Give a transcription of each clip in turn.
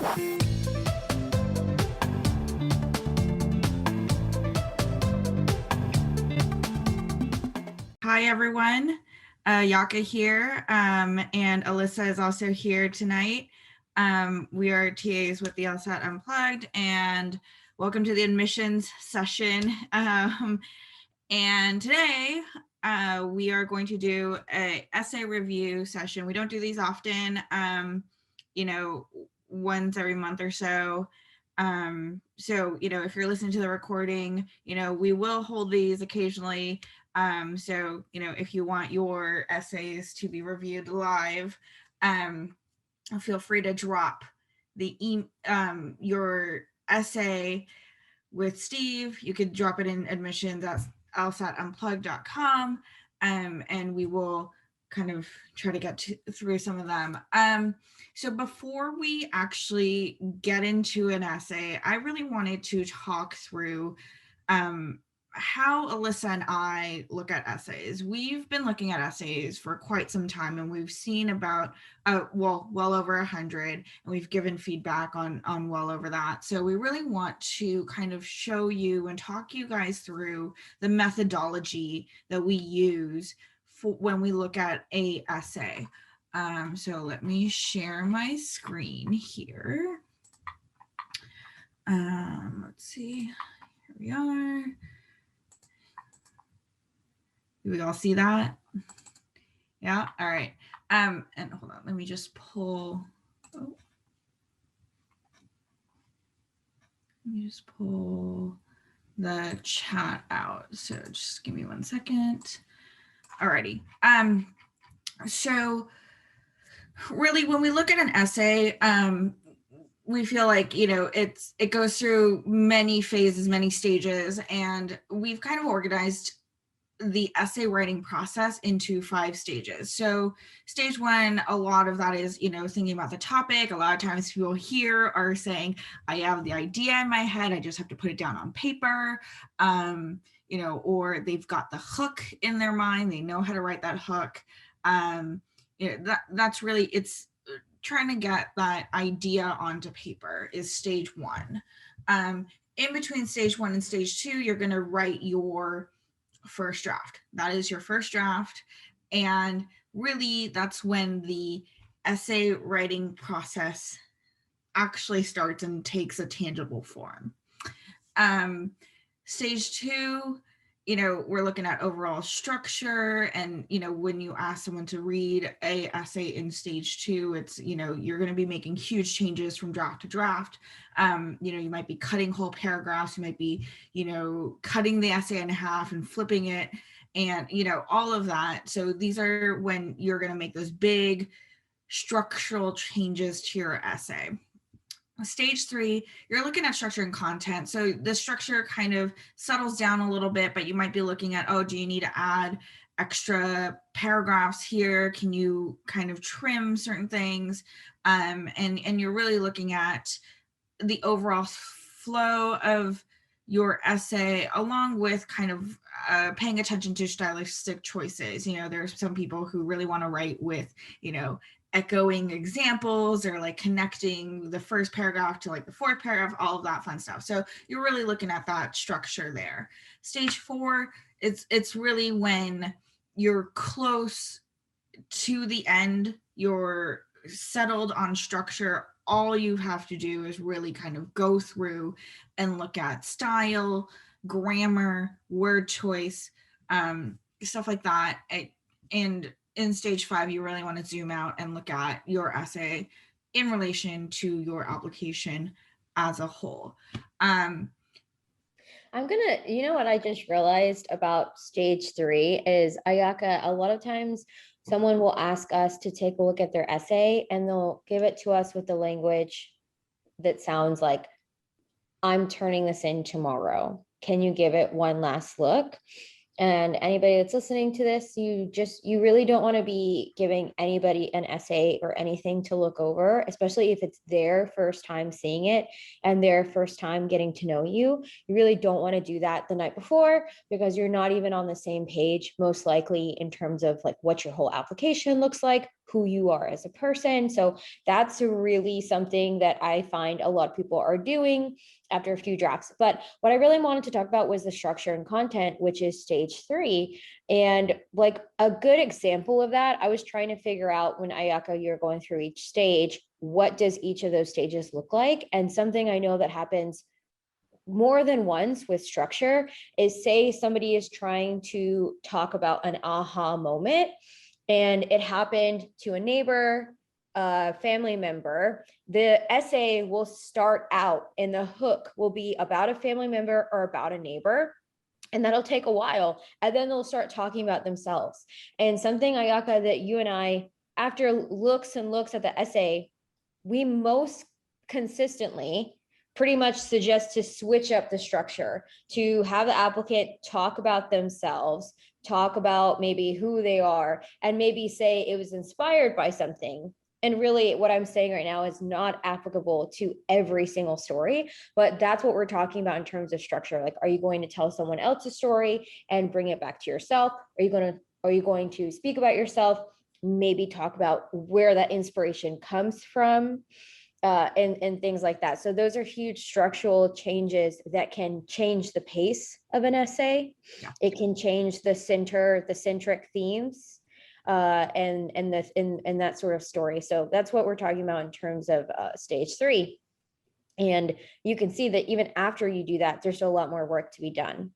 Hi, everyone. Yaka here, and Alyssa is also here tonight. We are TAs with the LSAT Unplugged, and welcome to the admissions session. And today we are going to do an essay review session. We don't do these often, once every month or so. So, if you're listening to the recording, we will hold these occasionally. So, if you want your essays to be reviewed live, feel free to drop your essay with Steve. You could drop it in admissions at lsatunplugged.com, and we will kind of try to get through some of them. So before we actually get into an essay, I really wanted to talk through how Alyssa and I look at essays. We've been looking at essays for quite some time, and we've seen about well over 100, and we've given feedback on well over that. So we really want to kind of show you and talk you guys through the methodology that we use for when we look at a essay. So let me share my screen here. Let's see, here we are. Do we all see that? Yeah, all right. And hold on, let me just pull, let me just pull the chat out. So just give me 1 second. Alrighty. So really when we look at an essay, we feel like, it goes through many phases, many stages, and we've kind of organized the essay writing process into 5 stages. So stage 1, a lot of that is, thinking about the topic. A lot of times people here are saying, I have the idea in my head, I just have to put it down on paper, or they've got the hook in their mind, they know how to write that hook. That's really, it's trying to get that idea onto paper is stage 1. In between stage 1 and stage 2, you're going to write your first draft. That is your first draft. And really that's when the essay writing process actually starts and takes a tangible form. Stage 2, we're looking at overall structure, and when you ask someone to read a essay in stage 2, it's you're going to be making huge changes from draft to draft. You might be cutting whole paragraphs, you might be cutting the essay in half and flipping it, and all of that. So these are when you're going to make those big structural changes to your essay. Stage 3, you're looking at structure and content. So the structure kind of settles down a little bit, but you might be looking at, do you need to add extra paragraphs here? Can you kind of trim certain things? And you're really looking at the overall flow of your essay, along with kind of paying attention to stylistic choices. There's some people who really want to write with, echoing examples, or like connecting the first paragraph to like the fourth paragraph, all of that fun stuff. So you're really looking at that structure there. Stage 4, it's really when you're close to the end, you're settled on structure. All you have to do is really kind of go through and look at style, grammar, word choice, stuff like that. And in stage 5, you really want to zoom out and look at your essay in relation to your application as a whole. I'm gonna, what I just realized about stage 3 is, Ayaka, a lot of times someone will ask us to take a look at their essay and they'll give it to us with the language that sounds like, I'm turning this in tomorrow. Can you give it one last look? And anybody that's listening to this, you really don't want to be giving anybody an essay or anything to look over, especially if it's their first time seeing it and their first time getting to know you. You really don't want to do that the night before, because you're not even on the same page, most likely, in terms of like what your whole application looks like, who you are as a person. So that's really something that I find a lot of people are doing after a few drafts. But what I really wanted to talk about was the structure and content, which is stage 3. And like a good example of that, I was trying to figure out, when Ayaka, you're going through each stage, what does each of those stages look like? And something I know that happens more than once with structure is, say somebody is trying to talk about an aha moment and it happened to a neighbor, a family member. The essay will start out and the hook will be about a family member or about a neighbor, and that'll take a while, and then they'll start talking about themselves. And something, Ayaka, that you and I, after looks and looks at the essay, we most consistently pretty much suggest to switch up the structure, to have the applicant talk about themselves, talk about maybe who they are, and maybe say it was inspired by something. And really, what I'm saying right now is not applicable to every single story, but that's what we're talking about in terms of structure. Like, are you going to tell someone else's story and bring it back to yourself? Are you going to speak about yourself? Maybe talk about where that inspiration comes from, and things like that. So those are huge structural changes that can change the pace of an essay. Yeah. It can change the centric themes, and that sort of story. So that's what we're talking about in terms of stage 3. And you can see that even after you do that, there's still a lot more work to be done.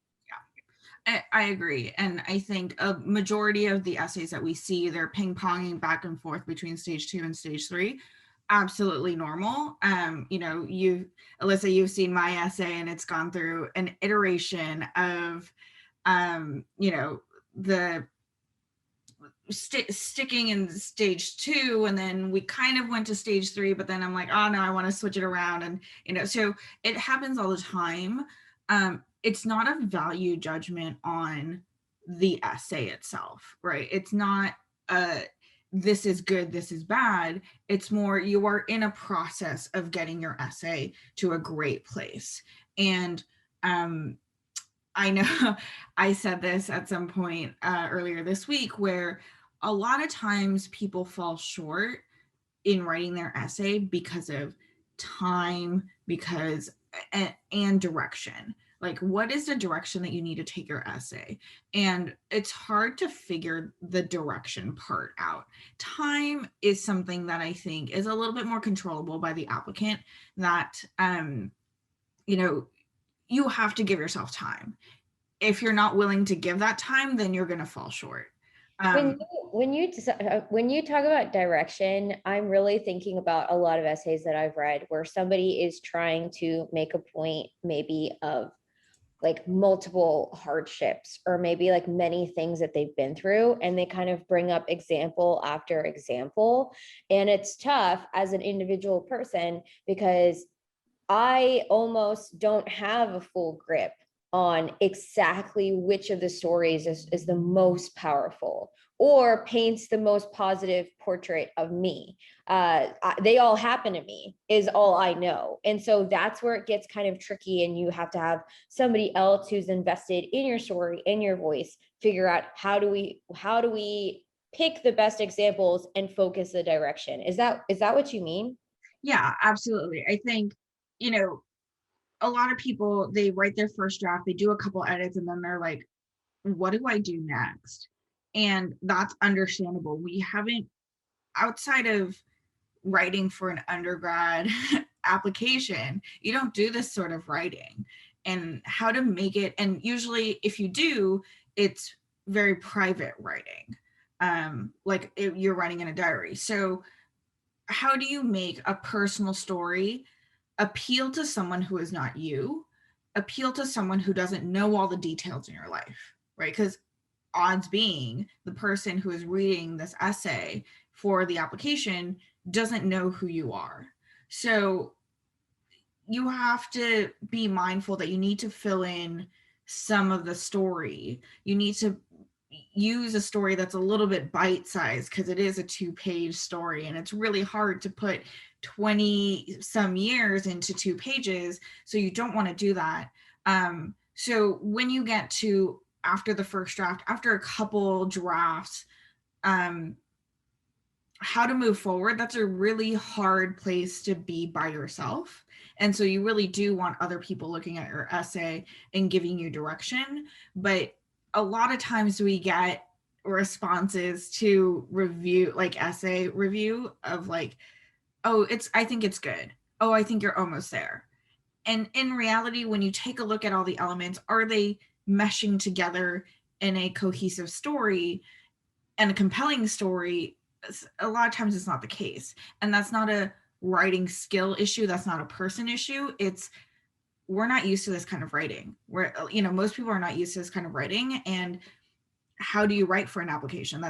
I agree. And I think a majority of the essays that we see, they're ping-ponging back and forth between stage 2 and stage 3. Absolutely normal. Alyssa, you've seen my essay and it's gone through an iteration of, the sticking in stage 2, and then we kind of went to stage 3, but then I'm like, oh no, I want to switch it around. And so it happens all the time. It's not a value judgment on the essay itself, right? It's not this is good, this is bad. It's more, you are in a process of getting your essay to a great place. And I know I said this at some point earlier this week, where a lot of times people fall short in writing their essay because of time, and direction. Like, what is the direction that you need to take your essay? And it's hard to figure the direction part out. Time is something that I think is a little bit more controllable by the applicant, that you have to give yourself time. If you're not willing to give that time, then you're going to fall short. When you talk about direction, I'm really thinking about a lot of essays that I've read where somebody is trying to make a point, maybe of like multiple hardships, or maybe like many things that they've been through, and they kind of bring up example after example. And it's tough as an individual person, because I almost don't have a full grip on exactly which of the stories is the most powerful or paints the most positive portrait of me. They all happen to me is all I know. And so that's where it gets kind of tricky, and you have to have somebody else who's invested in your story, in your voice, figure out how do we pick the best examples and focus the direction. Is that what you mean? Yeah, absolutely. I think, a lot of people, they write their first draft, they do a couple edits, and then they're like, what do I do next? And that's understandable. We haven't, outside of writing for an undergrad application, you don't do this sort of writing. And how to make it, and usually if you do, it's very private writing, like you're writing in a diary. So how do you make a personal story appeal to someone who is not you, appeal to someone who doesn't know all the details in your life, right? Because odds being the person who is reading this essay for the application doesn't know who you are. So you have to be mindful that you need to fill in some of the story. You need to use a story that's a little bit bite-sized, because it is a 2-page story and it's really hard to put 20 some years into 2 pages. So you don't want to do that. So when you get to after the first draft, after a couple drafts, how to move forward, that's a really hard place to be by yourself. And so you really do want other people looking at your essay and giving you direction. But a lot of times we get responses to review, like essay review of like, oh, I think it's good. Oh, I think you're almost there. And in reality, when you take a look at all the elements, are they meshing together in a cohesive story and a compelling story? A lot of times it's not the case. And that's not a writing skill issue. That's not a person issue. It's, we're not used to this kind of writing. Most people are not used to this kind of writing. And how do you write for an application?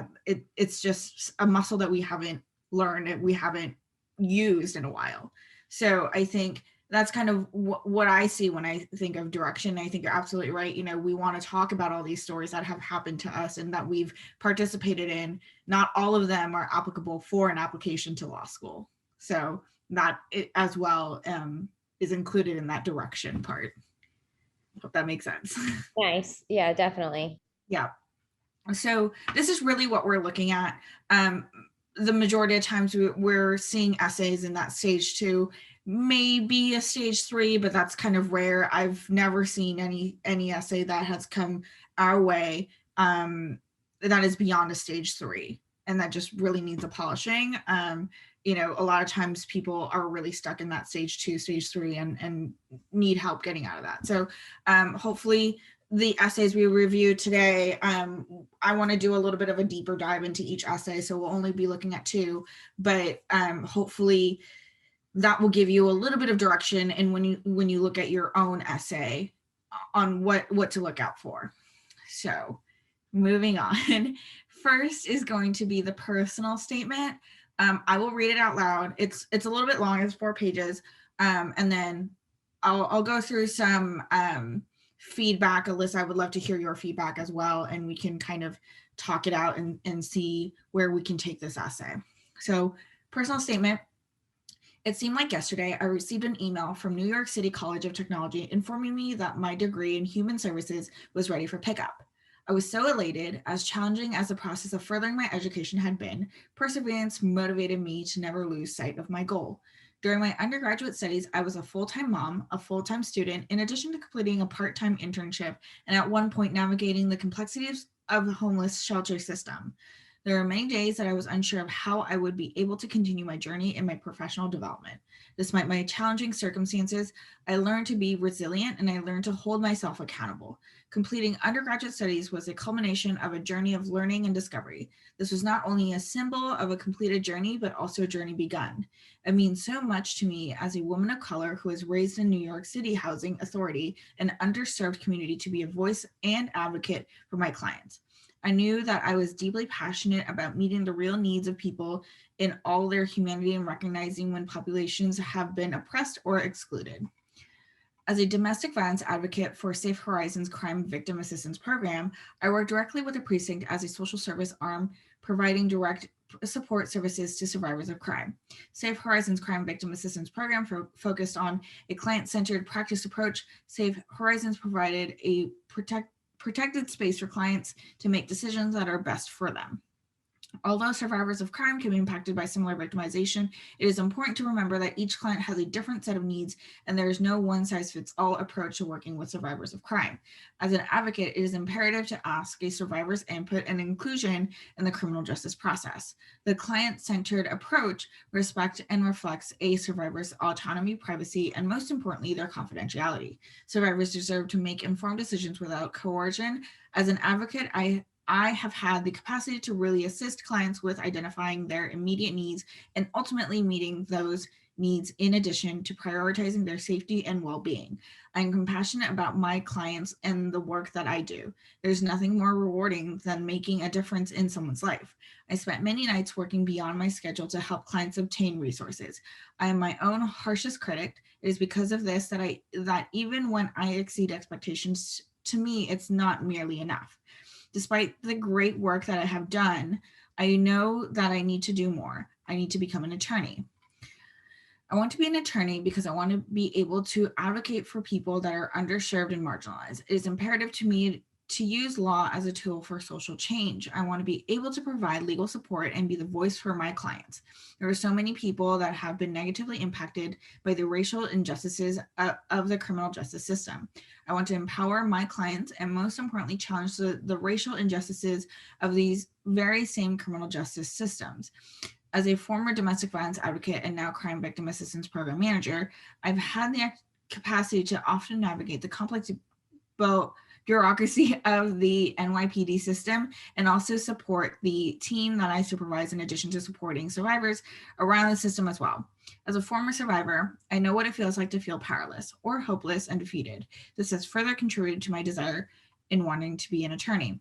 It's just a muscle that we haven't learned, we haven't used in a while. So I think that's kind of what I see when I think of direction. I think you're absolutely right. We want to talk about all these stories that have happened to us and that we've participated in. Not all of them are applicable for an application to law school. So that as well is included in that direction part. Hope that makes sense. Nice. Yeah, definitely. Yeah. So this is really what we're looking at. The majority of times we're seeing essays in that stage 2, maybe a stage 3, but that's kind of rare. I've never seen any essay that has come our way that is beyond a stage 3 and that just really needs a polishing. A lot of times people are really stuck in that stage 2, stage 3 and need help getting out of that. So hopefully the essays we reviewed today, I want to do a little bit of a deeper dive into each essay, so we'll only be looking at 2, but hopefully that will give you a little bit of direction. And when you look at your own essay on what to look out for. So moving on, first is going to be the personal statement. I will read it out loud. It's a little bit long, it's 4 pages, and then I'll go through some feedback. Alyssa, I would love to hear your feedback as well, and we can kind of talk it out and see where we can take this essay. So, personal statement. It seemed like yesterday I received an email from New York City College of Technology informing me that my degree in human services was ready for pickup. I was so elated, as challenging as the process of furthering my education had been. Perseverance motivated me to never lose sight of my goal. During my undergraduate studies, I was a full-time mom, a full-time student, in addition to completing a part-time internship, and at one point navigating the complexities of the homeless shelter system. There were many days that I was unsure of how I would be able to continue my journey in my professional development. Despite my challenging circumstances, I learned to be resilient and I learned to hold myself accountable. Completing undergraduate studies was a culmination of a journey of learning and discovery. This was not only a symbol of a completed journey, but also a journey begun. It means so much to me as a woman of color who was raised in New York City Housing Authority, an underserved community, to be a voice and advocate for my clients. I knew that I was deeply passionate about meeting the real needs of people in all their humanity and recognizing when populations have been oppressed or excluded. As a domestic violence advocate for Safe Horizons Crime Victim Assistance Program, I work directly with the precinct as a social service arm, providing direct support services to survivors of crime. Safe Horizons Crime Victim Assistance Program focused on a client-centered practice approach. Safe Horizons provided a protected space for clients to make decisions that are best for them. Although survivors of crime can be impacted by similar victimization, it is important to remember that each client has a different set of needs and there is no one-size-fits-all approach to working with survivors of crime. As an advocate, it is imperative to ask a survivor's input and inclusion in the criminal justice process. The client-centered approach respects and reflects a survivor's autonomy, privacy, and most importantly, their confidentiality. Survivors deserve to make informed decisions without coercion. As an advocate, I have had the capacity to really assist clients with identifying their immediate needs and ultimately meeting those needs in addition to prioritizing their safety and well-being. I'm compassionate about my clients and the work that I do. There's nothing more rewarding than making a difference in someone's life. I spent many nights working beyond my schedule to help clients obtain resources. I am my own harshest critic. It is because of this that even when I exceed expectations, to me, it's not merely enough. Despite the great work that I have done, I know that I need to do more. I need to become an attorney. I want to be an attorney because I want to be able to advocate for people that are underserved and marginalized. It is imperative to me to use law as a tool for social change. I want to be able to provide legal support and be the voice for my clients. There are so many people that have been negatively impacted by the racial injustices of the criminal justice system. I want to empower my clients and, most importantly, challenge the racial injustices of these very same criminal justice systems. As a former domestic violence advocate and now crime victim assistance program manager, I've had the capacity to often navigate the complex bureaucracy of the NYPD system and also support the team that I supervise, in addition to supporting survivors around the system as well. As a former survivor, I know what it feels like to feel powerless or hopeless and defeated. This has further contributed to my desire in wanting to be an attorney.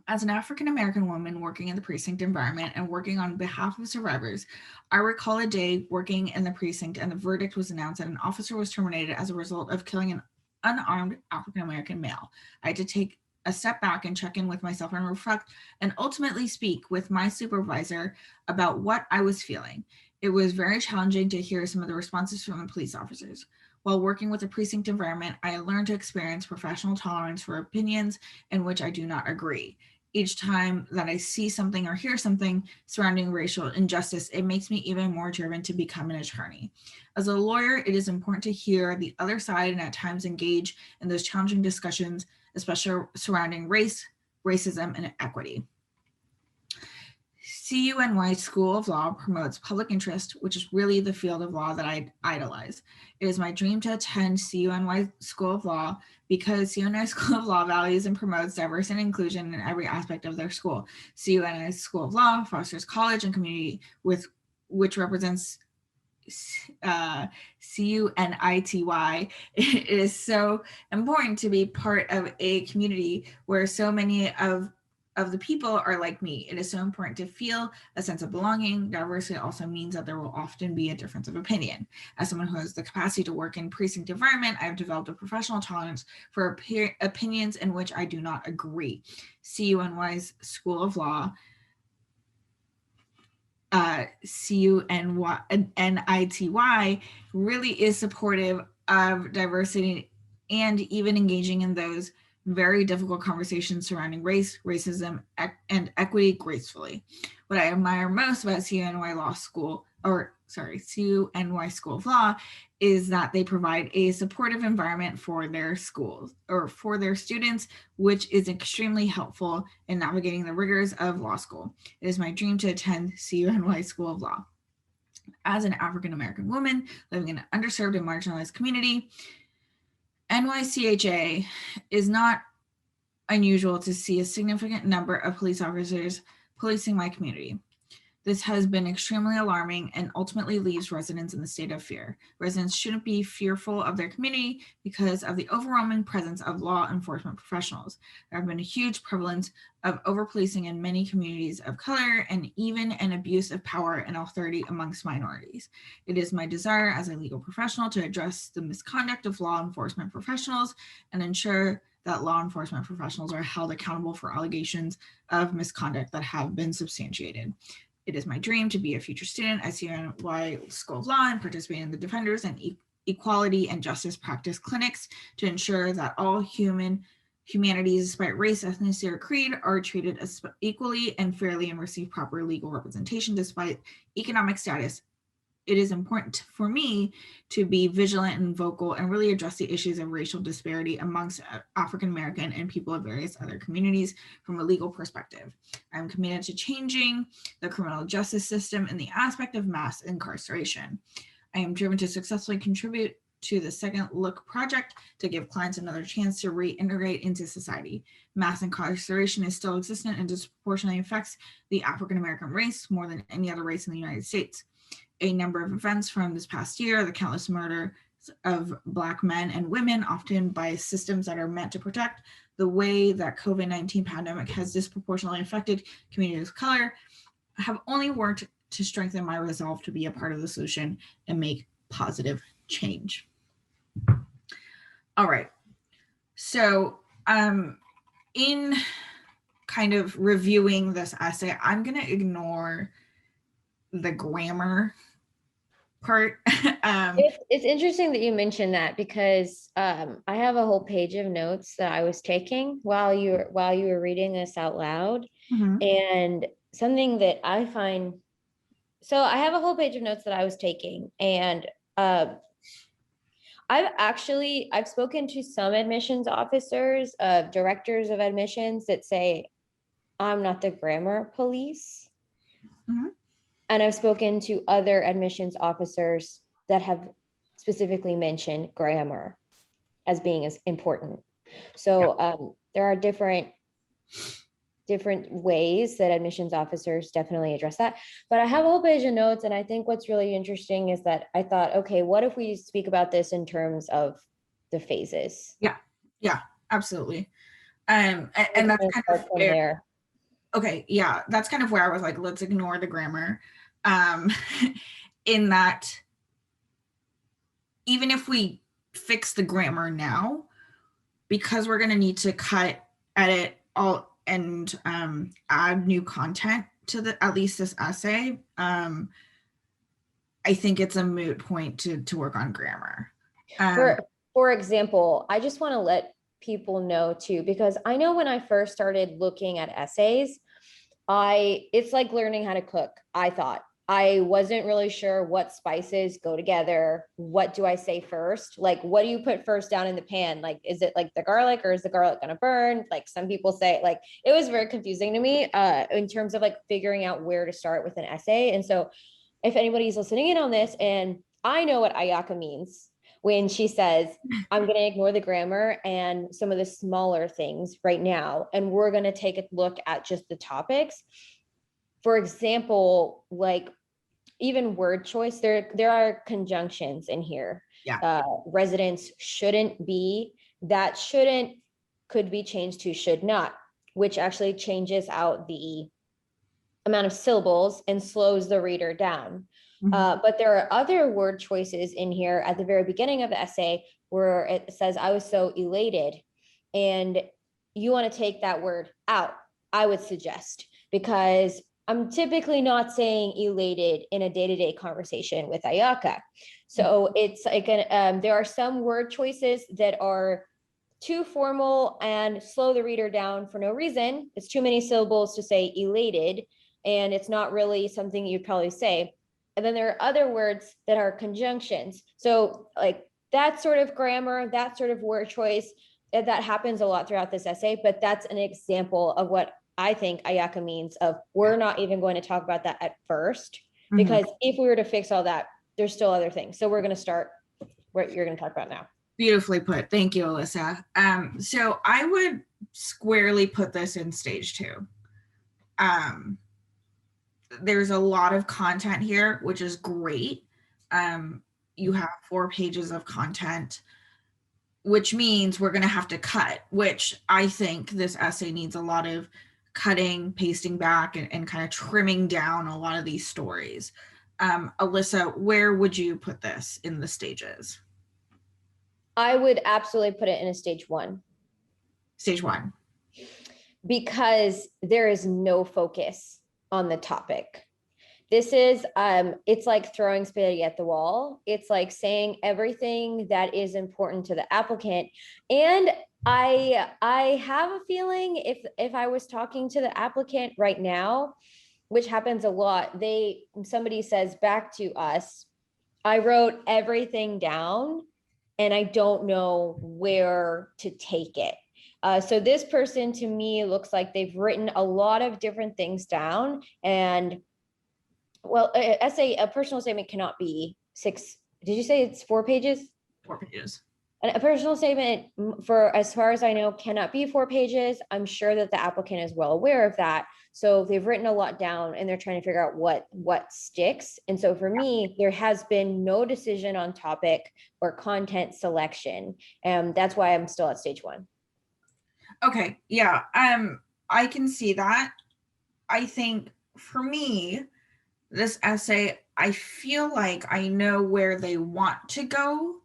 As an African American woman working in the precinct environment and working on behalf of survivors, I recall a day working in the precinct and the verdict was announced that an officer was terminated as a result of killing an unarmed African American male. I had to take a step back and check in with myself and reflect and ultimately speak with my supervisor about what I was feeling. It was very challenging to hear some of the responses from the police officers. While working with a precinct environment, I learned to experience professional tolerance for opinions in which I do not agree. Each time that I see something or hear something surrounding racial injustice, it makes me even more driven to become an attorney. As a lawyer, it is important to hear the other side and at times engage in those challenging discussions, especially surrounding race, racism, and equity. CUNY School of Law promotes public interest, which is really the field of law that I idolize. It is my dream to attend CUNY School of Law because CUNY School of Law values and promotes diversity and inclusion in every aspect of their school. CUNY School of Law fosters college and community which represents CUNITY. It is so important to be part of a community where so many of the people are like me. It is so important to feel a sense of belonging. Diversity also means that there will often be a difference of opinion. As someone who has the capacity to work in precinct environment, I have developed a professional tolerance for opinions in which I do not agree. CUNY's School of Law, CUNITY, really is supportive of diversity and even engaging in those very difficult conversations surrounding race, racism, and equity gracefully. What I admire most about CUNY School of Law is that they provide a supportive environment for their schools or for their students, which is extremely helpful in navigating the rigors of law school. It is my dream to attend CUNY School of Law. As an African American woman living in an underserved and marginalized community, NYCHA is not unusual to see a significant number of police officers policing my community. This has been extremely alarming and ultimately leaves residents in the state of fear. Residents shouldn't be fearful of their community because of the overwhelming presence of law enforcement professionals. There have been a huge prevalence of over-policing in many communities of color and even an abuse of power and authority amongst minorities. It is my desire as a legal professional to address the misconduct of law enforcement professionals and ensure that law enforcement professionals are held accountable for allegations of misconduct that have been substantiated. It is my dream to be a future student at CUNY School of Law and participate in the Defenders and Equality and Justice Practice clinics to ensure that all humanities, despite race, ethnicity, or creed, are treated as equally and fairly and receive proper legal representation despite economic status. It is important for me to be vigilant and vocal and really address the issues of racial disparity amongst African American and people of various other communities from a legal perspective. I'm committed to changing the criminal justice system in the aspect of mass incarceration. I am driven to successfully contribute to the Second Look project to give clients another chance to reintegrate into society. Mass incarceration is still existent and disproportionately affects the African American race more than any other race in the United States. A number of events from this past year, the countless murder of Black men and women, often by systems that are meant to protect, the way that COVID-19 pandemic has disproportionately affected communities of color, have only worked to strengthen my resolve to be a part of the solution and make positive change. All right. So in kind of reviewing this essay, I'm going to ignore the grammar part. It's interesting that you mentioned that because I have a whole page of notes that I was taking while you were reading this out loud. Mhm. And something that I find, so I have a whole page of notes that I was taking, and uh, I've spoken to some admissions officers, directors of admissions that say, I'm not the grammar police. Mhm. And I've spoken to other admissions officers that have specifically mentioned grammar as being as important. Yeah. So there are different ways that admissions officers definitely address that. But I have a whole page of notes, and I think what's really interesting is that I thought, okay, what if we speak about this in terms of the phases? Yeah. Yeah. Absolutely. We're And that's going to kind of start from where, there. okay, yeah, that's kind of where I was like, let's ignore the grammar. Um, in that, even if we fix the grammar now, because we're going to need to cut, edit, all, and add new content to the at least this essay, I think it's a moot point to work on grammar. Um, For for example, I just want to let people know too, because I know when I first started looking at essays, it's like learning how to cook. I thought I wasn't really sure what spices go together. What do I say first? Like, what do you put first down in the pan? Like, is it like the garlic, or is the garlic gonna burn? Like, some people say, like, it was very confusing to me in terms of like figuring out where to start with an essay. And so if anybody's listening in on this, and I know what Ayaka means when she says, I'm going to ignore the grammar and some of the smaller things right now, and we're going to take a look at just the topics. For example, like even word choice, there are conjunctions in here. yeah. Residents shouldn't be, that shouldn't could be changed to should not, which actually changes out the amount of syllables and slows the reader down. Mhm. But there are other word choices in here at the very beginning of the essay where it says, I was so elated. And you want to take that word out, I would suggest, because I'm typically not saying elated in a day-to-day conversation with Ayaka. So it's like there are some word choices that are too formal and slow the reader down for no reason. It's too many syllables to say elated, and it's not really something you'd probably say. And then there are other words that are conjunctions. So like that sort of grammar, that sort of word choice, that happens a lot throughout this essay, but that's an example of what I think Ayaka means of we're not even going to talk about that at first, Mhm. because if we were to fix all that, there's still other things. So we're going to start what you're going to talk about now. Beautifully put. Thank you, Alyssa. So I would squarely put this in stage 2. Um, there's a lot of content here, which is great. You have 4 pages of content, which means we're going to have to cut, which I think this essay needs a lot of cutting, pasting back, and kind of trimming down a lot of these stories. Alyssa, where would you put this in the stages? I would absolutely put it in a stage 1 Stage 1. because there is no focus on the topic. This is it's like throwing spaghetti at the wall. It's like saying everything that is important to the applicant. And I have a feeling if I was talking to the applicant right now, which happens a lot, somebody says back to us, I wrote everything down and I don't know where to take it. So this person to me looks like they've written a lot of different things down. And well, a personal statement cannot be 6. Did you say it's 4 pages? 4 pages. And a personal statement, for as far as I know, cannot be 4 pages. I'm sure that the applicant is well aware of that. So they've written a lot down and they're trying to figure out what sticks. And so for me, there has been no decision on topic or content selection. And that's why I'm still at stage 1. Okay, yeah. I can see that. I think for me, this essay, I feel like I know where they want to go.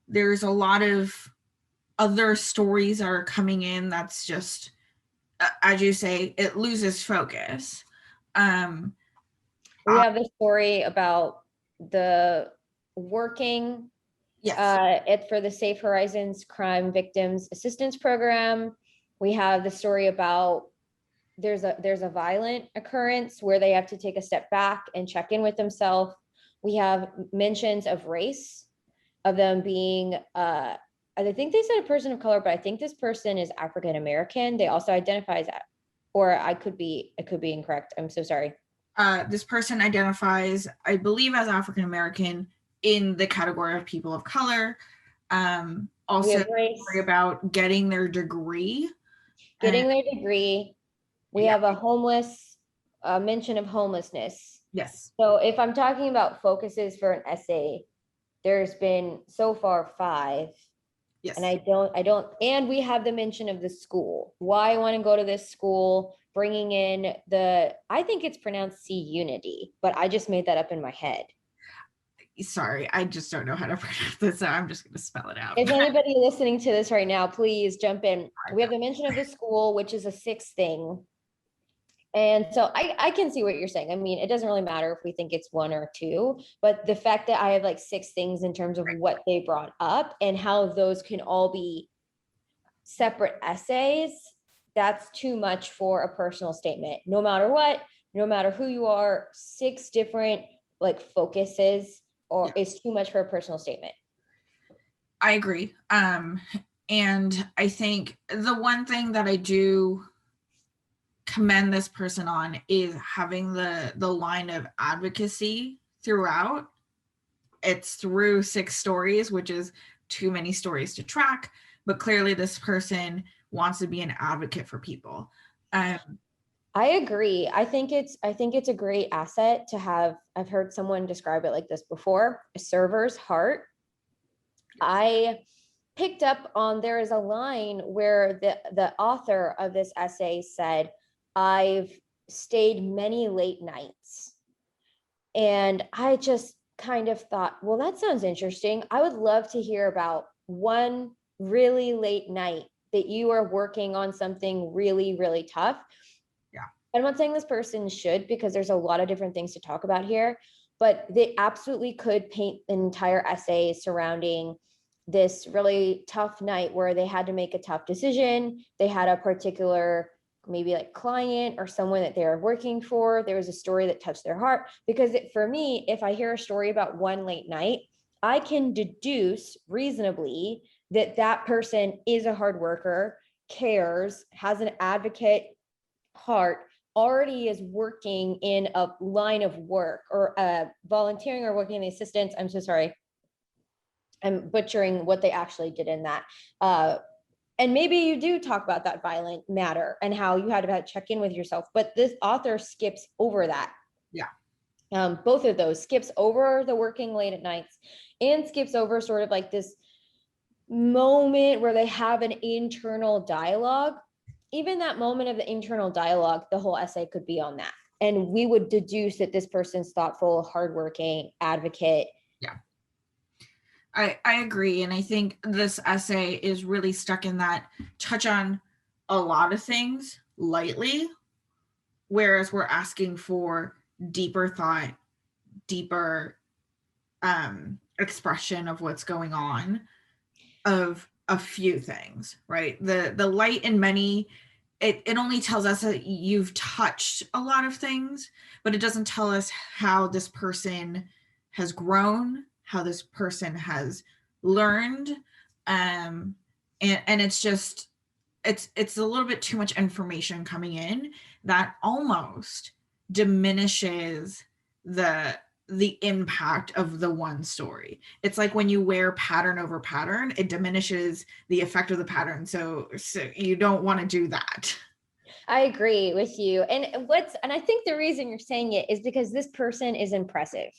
There's a lot of other stories that are coming in that's just, as you say, it loses focus. We have the story about the working Yes. for the Safe Horizons Crime Victims Assistance Program. We have the story about there's a violent occurrence where they have to take a step back and check in with themselves. We have mentions of race, of them being I think they said a person of color, but I think this person is African American. They also identify as that, or I could be incorrect. I'm so sorry. This person identifies, I believe, as African American in the category of people of color. We Also have race, worry about getting their degree. And getting their degree. We yeah, have a mention of homelessness. yes, So if I'm talking about focuses for an essay, there's been so far 5. And yes. and we have the mention of the school, why I want to go to this school, bringing in I think it's pronounced C Unity, but I just made that up in my head. Sorry, I just don't know how to pronounce this, so I'm just going to spell it out. If anybody listening to this right now, please jump in. We have the mention of the school, which is a 6th thing. And so I can see what you're saying. I mean, it doesn't really matter if we think it's 1 or 2, but the fact that I have like 6 things in terms of what they brought up and how those can all be separate essays, that's too much for a personal statement. No matter what, no matter who you are, 6 different like focuses or is too much for a personal statement. I agree. And I think the one thing that I do commend this person on is having the line of advocacy throughout. It's through 6 stories, which is too many stories to track, but clearly this person wants to be an advocate for people. I agree. I think it's a great asset to have. I've heard someone describe it like this before, a server's heart. I picked up on, there is a line where the author of this essay said, I've stayed many late nights. And I just kind of thought, well, that sounds interesting. I would love to hear about one really late night that you are working on something really, really tough. Yeah. I'm not saying this person should, because there's a lot of different things to talk about here, but they absolutely could paint an entire essay surrounding this really tough night where they had to make a tough decision. They had a particular maybe like client or someone that they're working for. There was a story that touched their heart, because for me, if I hear a story about one late night, I can deduce reasonably that that person is a hard worker, cares, has an advocate heart, already is working in a line of work or volunteering or working in the assistance. I'm so sorry. I'm butchering what they actually did in that. And maybe you do talk about that violent matter and how you had to check in with yourself, but this author skips over that. Yeah. Both of those, skips over the working late at nights and skips over sort of like this moment where they have an internal dialogue. Even that moment of the internal dialogue, the whole essay could be on that. And we would deduce that this person's thoughtful, hardworking, advocate. Yeah. I agree. And I think this essay is really stuck in that touch on a lot of things lightly, whereas we're asking for deeper thought, deeper expression of what's going on, of a few things, right? The light in many, it only tells us that you've touched a lot of things, but it doesn't tell us how this person has grown, how this person has learned. And it's just, it's a little bit too much information coming in that almost diminishes the impact of the one story. It's like when you wear pattern over pattern, it diminishes the effect of the pattern. So you don't want to do that. I agree with you. And I think the reason you're saying it is because this person is impressive.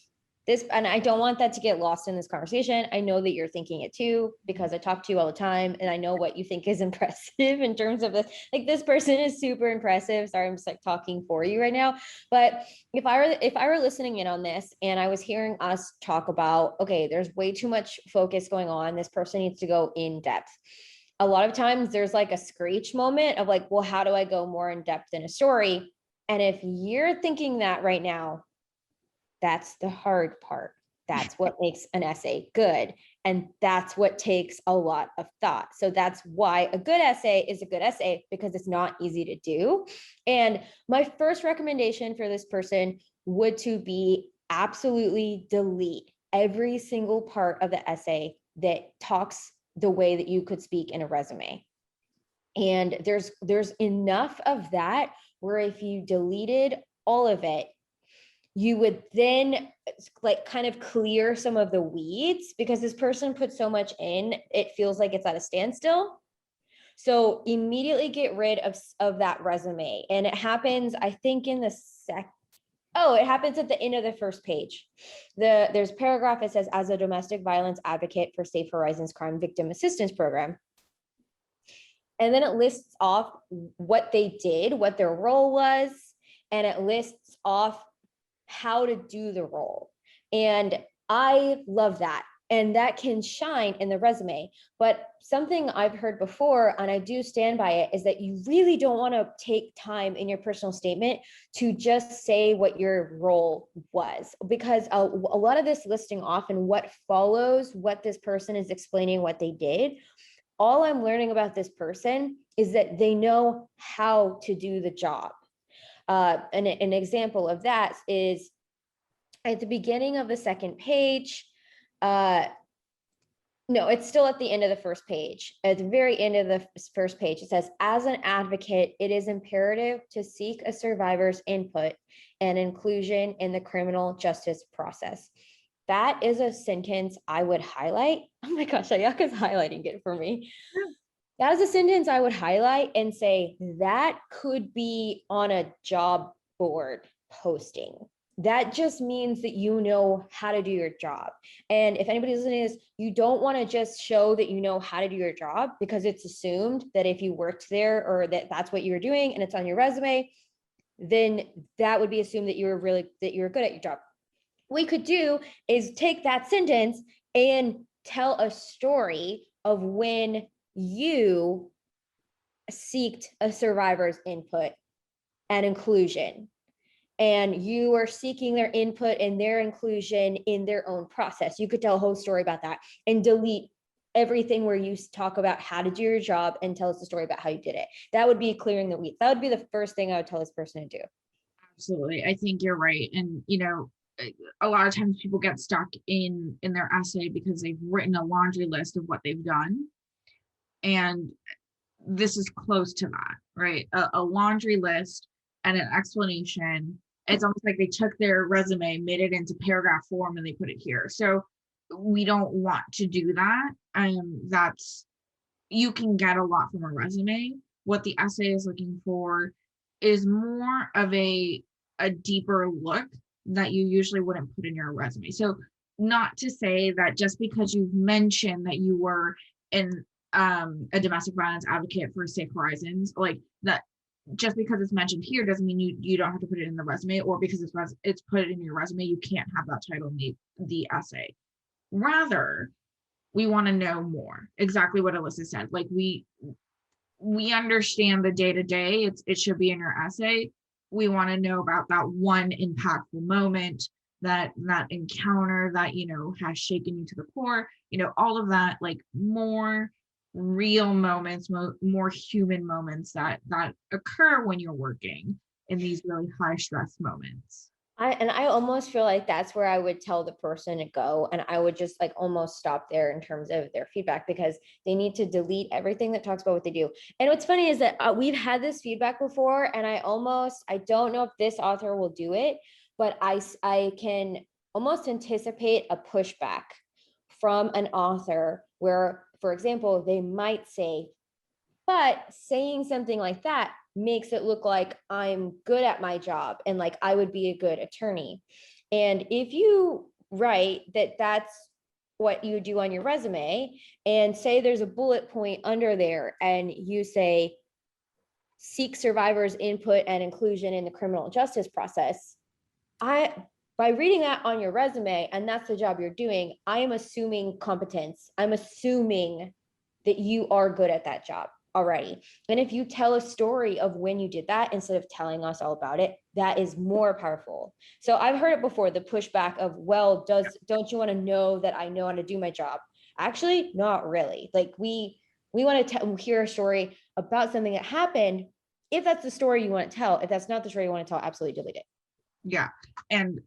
And I don't want that to get lost in this conversation. I know that you're thinking it too, because I talk to you all the time and I know what you think is impressive in terms of this. Like, this person is super impressive. Sorry, I'm just like talking for you right now. But if I were listening in on this and I was hearing us talk about, okay, there's way too much focus going on, this person needs to go in depth. A lot of times there's like a screech moment of like, well, how do I go more in depth in a story? And if you're thinking that right now, that's the hard part. That's what makes an essay good. And that's what takes a lot of thought. So that's why a good essay is a good essay, because it's not easy to do. And my first recommendation for this person would to be absolutely delete every single part of the essay that talks the way that you could speak in a resume. And there's enough of that where if you deleted all of it, you would then like kind of clear some of the weeds, because this person put so much in, it feels like it's at a standstill. So immediately get rid of that resume. And it happens, I think, in the it happens at the end of the first page. There's a paragraph that says, as a domestic violence advocate for Safe Horizons Crime Victim Assistance Program. And then it lists off what they did, what their role was, and it lists off how to do the role. And I love that. And that can shine in the resume. But something I've heard before, and I do stand by it, is that you really don't want to take time in your personal statement to just say what your role was, because a lot of this listing off and what follows, what this person is explaining what they did, all I'm learning about this person is that they know how to do the job. And an example of that is at the beginning of the second page. No, it's still at the end of the first page. At the very end of the first page, it says, as an advocate, it is imperative to seek a survivor's input and inclusion in the criminal justice process. That is a sentence I would highlight. Oh my gosh, Ayaka's highlighting it for me. That is a sentence I would highlight and say, that could be on a job board posting. That just means that you know how to do your job. And if anybody's listening to this, you don't want to just show that you know how to do your job, because it's assumed that if you worked there or that's what you were doing and it's on your resume, then that would be assumed that you're good at your job. What we could do is take that sentence and tell a story of when you seeked a survivor's input and inclusion, and you are seeking their input and their inclusion in their own process. You could tell a whole story about that and delete everything where you talk about how to do your job and tell us a story about how you did it. That would be clearing the weeds. That would be the first thing I would tell this person to do. Absolutely. I think you're right. And, a lot of times people get stuck in their essay because they've written a laundry list of what they've done. And this is close to that, right? A laundry list and an explanation. It's almost like they took their resume, made it into paragraph form, and they put it here. So we don't want to do that. You can get a lot from a resume. What the essay is looking for is more of a deeper look that you usually wouldn't put in your resume. So not to say that just because you've mentioned that you were in a domestic violence advocate for Safe Horizons, like that, just because it's mentioned here doesn't mean you don't have to put it in the resume, or because it's put in your resume, you can't have that title in the essay. Rather, we want to know more. Exactly what Alyssa said. Like we understand the day-to-day, it should be in your essay. We want to know about that one impactful moment, that encounter that has shaken you to the core, all of that, like more real moments, more human moments that occur when you're working in these really high stress moments. I almost feel like that's where I would tell the person to go. And I would just like almost stop there in terms of their feedback, because they need to delete everything that talks about what they do. And what's funny is that we've had this feedback before, and I don't know if this author will do it, but I can almost anticipate a pushback from an author where, for example, they might say, but saying something like that makes it look like I'm good at my job and like I would be a good attorney. And if you write that that's what you do on your resume, and say there's a bullet point under there and you say, seek survivors' input and inclusion in the criminal justice process, by reading that on your resume, and that's the job you're doing, I am assuming competence. I'm assuming that you are good at that job. already. And if you tell a story of when you did that instead of telling us all about it, that is more powerful. So I've heard it before, the pushback of, well, don't you want to know that I know how to do my job? Actually, not really. Like we want to hear a story about something that happened. If that's the story you want to tell, if that's not the story you want to tell, absolutely delete it. Yeah. And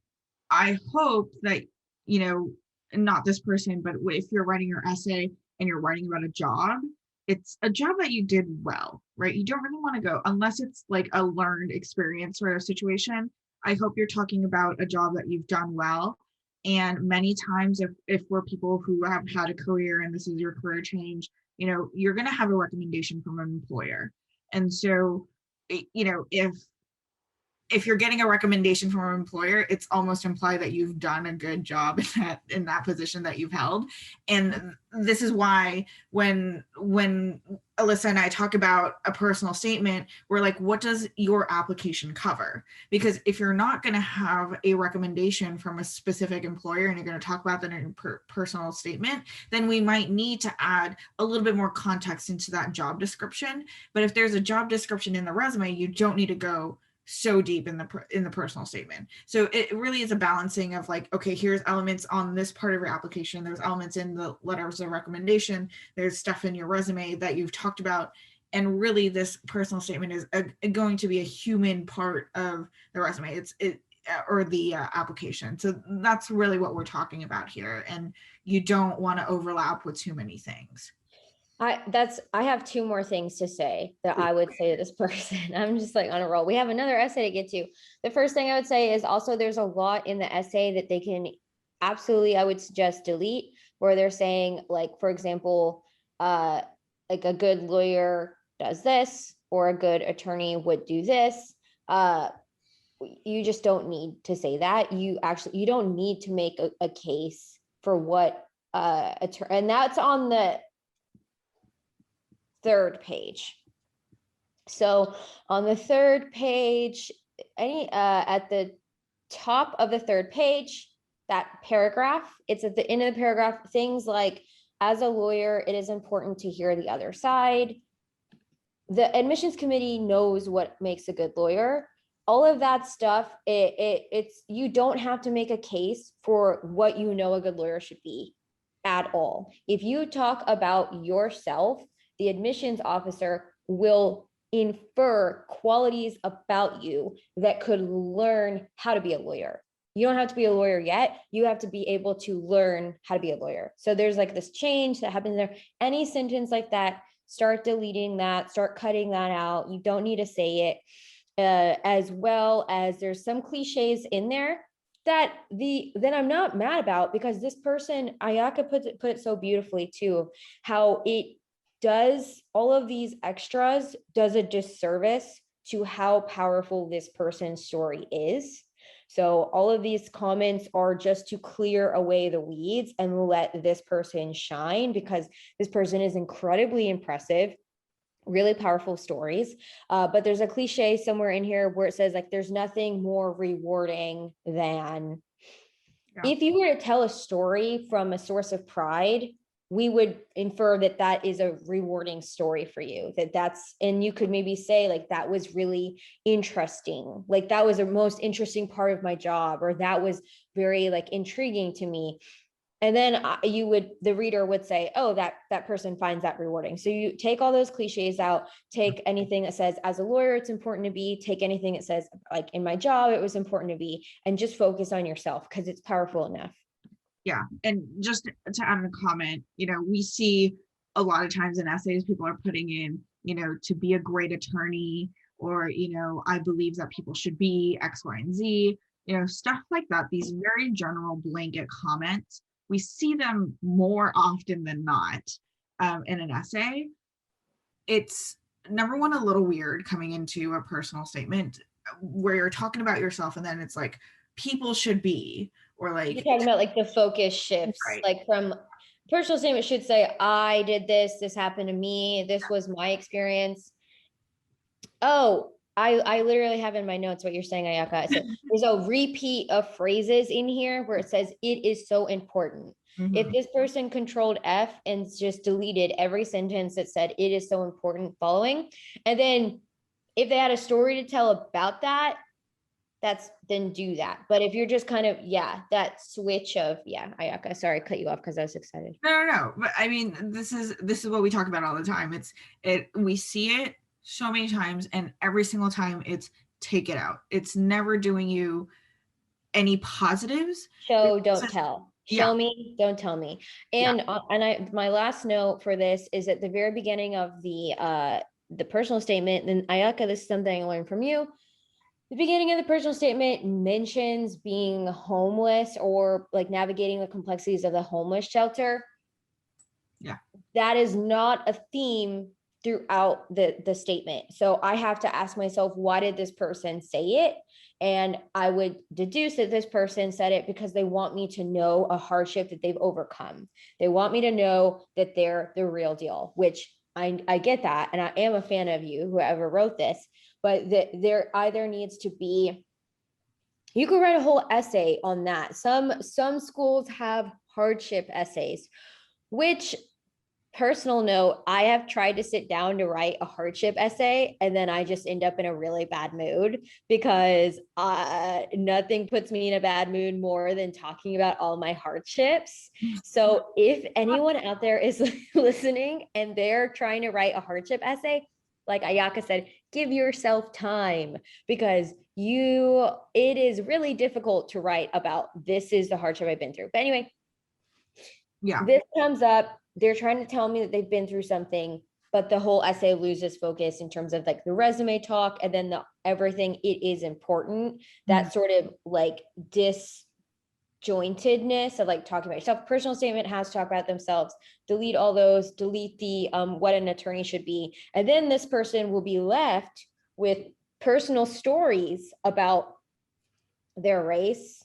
I hope that, you know, not this person, but if you're writing your essay and you're writing about a job, it's a job that you did well, right? You don't really want to go, unless it's like a learned experience sort of situation. I hope you're talking about a job that you've done well. And many times, if we're people who have had a career and this is your career change, you know, you're going to have a recommendation from an employer. And so, you know, if you're getting a recommendation from an employer, it's almost implied that you've done a good job in that position that you've held. And this is why when Alyssa and I talk about a personal statement, we're like, what does your application cover? Because if you're not going to have a recommendation from a specific employer and you're going to talk about that in your personal statement, then we might need to add a little bit more context into that job description. But if there's a job description in the resume, you don't need to go so deep in the personal statement. So it really is a balancing of like, okay, here's elements on this part of your application, there's elements in the letters of recommendation, there's stuff in your resume that you've talked about, and really this personal statement is going to be a human part of the resume, or the application. So that's really what we're talking about here, and you don't want to overlap with too many things. I have two more things to say that I would say to this person. I'm just like on a roll. We have another essay to get to. The first thing I would say is also there's a lot in the essay that they can absolutely, I would suggest delete, where they're saying, like, for example, like a good lawyer does this, or a good attorney would do this. You just don't need to say that. You don't need to make a case for what and that's on the third page. So on the third page, at the top of the third page, that paragraph, it's at the end of the paragraph, things like, as a lawyer, it is important to hear the other side. The admissions committee knows what makes a good lawyer. All of that stuff, it's you don't have to make a case for what you know a good lawyer should be at all. If you talk about yourself, the admissions officer will infer qualities about you that could learn how to be a lawyer. You don't have to be a lawyer yet. You have to be able to learn how to be a lawyer. So there's like this change that happens there. Any sentence like that, start deleting that, start cutting that out. You don't need to say it. As well as there's some cliches in there that I'm not mad about, because this person, Ayaka, put it so beautifully too, how it does all of these extras does a disservice to how powerful this person's story is. So all of these comments are just to clear away the weeds and let this person shine, because this person is incredibly impressive, really powerful stories. But there's a cliche somewhere in here where it says, like, there's nothing more rewarding than, if you were to tell a story from a source of pride, we would infer that that is a rewarding story for you, and you could maybe say, like, that was really interesting, like that was the most interesting part of my job, or that was very like intriguing to me. And then the reader would say, oh, that person finds that rewarding. So you take all those cliches out, take anything that says, as a lawyer, it's important to be, take anything that says, like, in my job, it was important to be, and just focus on yourself, because it's powerful enough. Yeah. And just to add a comment, you know, we see a lot of times in essays, people are putting in, you know, to be a great attorney, or, you know, I believe that people should be X, Y, and Z, you know, stuff like that. These very general blanket comments, we see them more often than not in an essay. It's, number one, a little weird coming into a personal statement where you're talking about yourself and then it's like, people should be, or like, you're talking about like the focus shifts, right. like from personal statement should say, I did this happened to me, this was my experience. Oh, I literally have in my notes what you're saying, Ayaka. So there's a repeat of phrases in here where it says it is so important. If Mhm. this person controlled F and just deleted every sentence that said it is so important following, and then if they had a story to tell about that, then do that. But if you're just kind of, yeah, that switch of, yeah, Ayaka, sorry, I cut you off because I was excited. No. But I mean, this is what we talk about all the time. We see it so many times, and every single time it's take it out. It's never doing you any positives. Show, It's don't just- tell. yeah, Show me, don't tell me. yeah, And my last note for this is at the very beginning of the personal statement. And Ayaka, this is something I learned from you. The beginning of the personal statement mentions being homeless or like navigating the complexities of the homeless shelter. yeah. That is not a theme throughout the statement. So I have to ask myself, why did this person say it? And I would deduce that this person said it because they want me to know a hardship that they've overcome. They want me to know that they're the real deal, which I get that. And I am a fan of you, whoever wrote this, but there either needs to be, you could write a whole essay on that. Some schools have hardship essays, which, personal note, I have tried to sit down to write a hardship essay and then I just end up in a really bad mood because nothing puts me in a bad mood more than talking about all my hardships. So if anyone out there is listening and they're trying to write a hardship essay, like Ayaka said, give yourself time because it is really difficult to write about this is the hardship I've been through. But anyway, Yeah. this comes up, they're trying to tell me that they've been through something, but the whole essay loses focus in terms of like the resume talk and then the everything it is important, that sort of like disjointedness of like talking about yourself. Personal statement has to talk about themselves. Delete all those, delete the what an attorney should be. And then this person will be left with personal stories about their race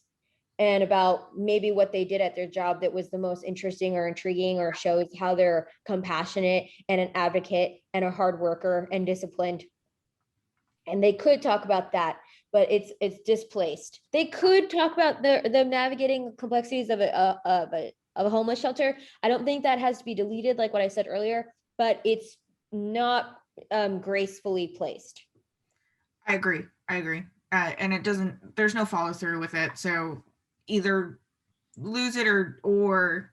and about maybe what they did at their job that was the most interesting or intriguing or shows how they're compassionate and an advocate and a hard worker and disciplined. And they could talk about that, but it's displaced. They could talk about the navigating complexities of a homeless shelter. I don't think that has to be deleted, like what I said earlier, but it's not gracefully placed. I agree. And there's no follow through with it. So either lose it or